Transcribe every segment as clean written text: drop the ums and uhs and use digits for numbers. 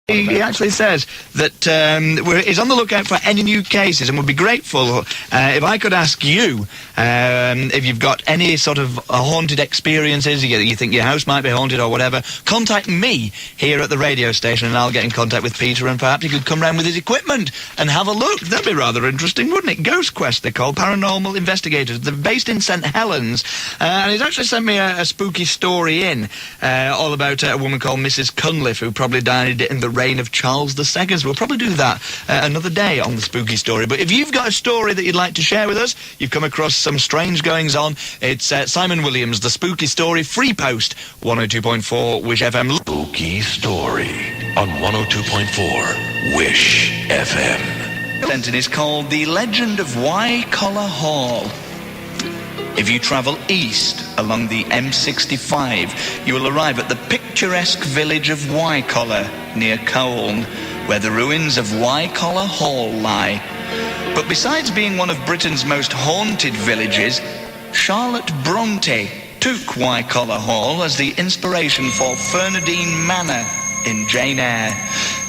He actually says that he's on the lookout for any new cases and would be grateful if I could ask you if you've got any sort of haunted experiences, you think your house might be haunted or whatever, contact me here at the radio station and I'll get in contact with Peter and perhaps he could come round with his equipment and have a look. That'd be rather interesting, wouldn't it? Ghost Quest, they're called, paranormal investigators. They're based in St Helens and he's actually sent me a spooky story in all about a woman called Mrs. Cunliffe who probably died in the reign of Charles II. So we'll probably do that another day on the spooky story. But if you've got a story that you'd like to share with us, you've come across some strange goings on, it's Simon Williams, The Spooky Story, free post, 102.4 Wish FM. Spooky Story on 102.4 Wish FM. It is called The Legend of Wycoller Hall. If you travel east along the M65, you will arrive at the picturesque village of Wycoller near Colne, where the ruins of Wycoller Hall lie. But besides being one of Britain's most haunted villages, Charlotte Bronte took Wycoller Hall as the inspiration for Fernandine Manor in Jane Eyre,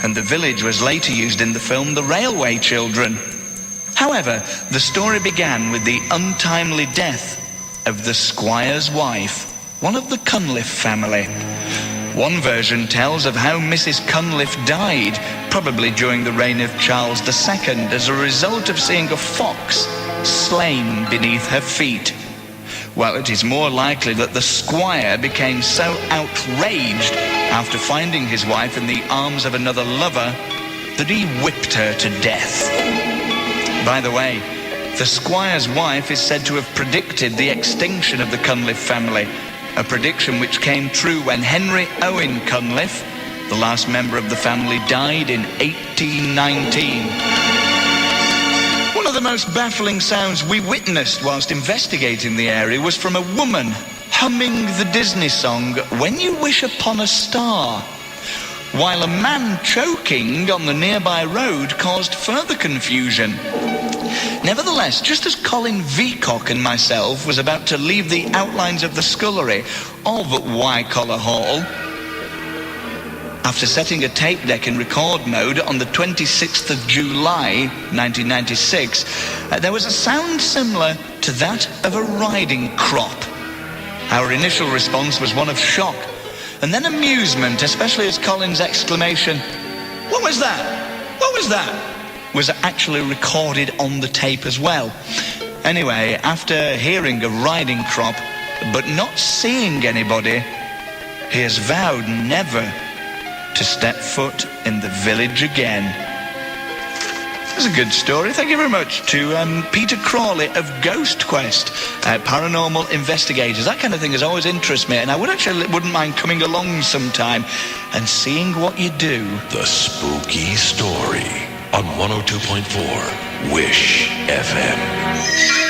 and the village was later used in the film The Railway Children. However, the story began with the untimely death of the squire's wife, one of the Cunliffe family. One version tells of how Mrs. Cunliffe died, probably during the reign of Charles II, as a result of seeing a fox slain beneath her feet. Well, it is more likely that the squire became so outraged after finding his wife in the arms of another lover that he whipped her to death. By the way, the squire's wife is said to have predicted the extinction of the Cunliffe family, a prediction which came true when Henry Owen Cunliffe, the last member of the family, died in 1819. One of the most baffling sounds we witnessed whilst investigating the area was from a woman humming the Disney song, When You Wish Upon a Star, while a man choking on the nearby road caused further confusion. Nevertheless, just as Colin Veacock and myself was about to leave the outlines of the scullery of Wycoller Hall, after setting a tape deck in record mode on the 26th of July 1996, there was a sound similar to that of a riding crop. Our initial response was one of shock, and then amusement, especially as Colin's exclamation, "What was that? What was that?" was actually recorded on the tape as well. Anyway, after hearing a riding crop, but not seeing anybody, he has vowed never to step foot in the village again. That's a good story. Thank you very much to Peter Crawley of Ghost Quest, paranormal investigators. That kind of thing has always interested me, and I wouldn't mind coming along sometime and seeing what you do. The Spooky Story on 102.4 Wish FM.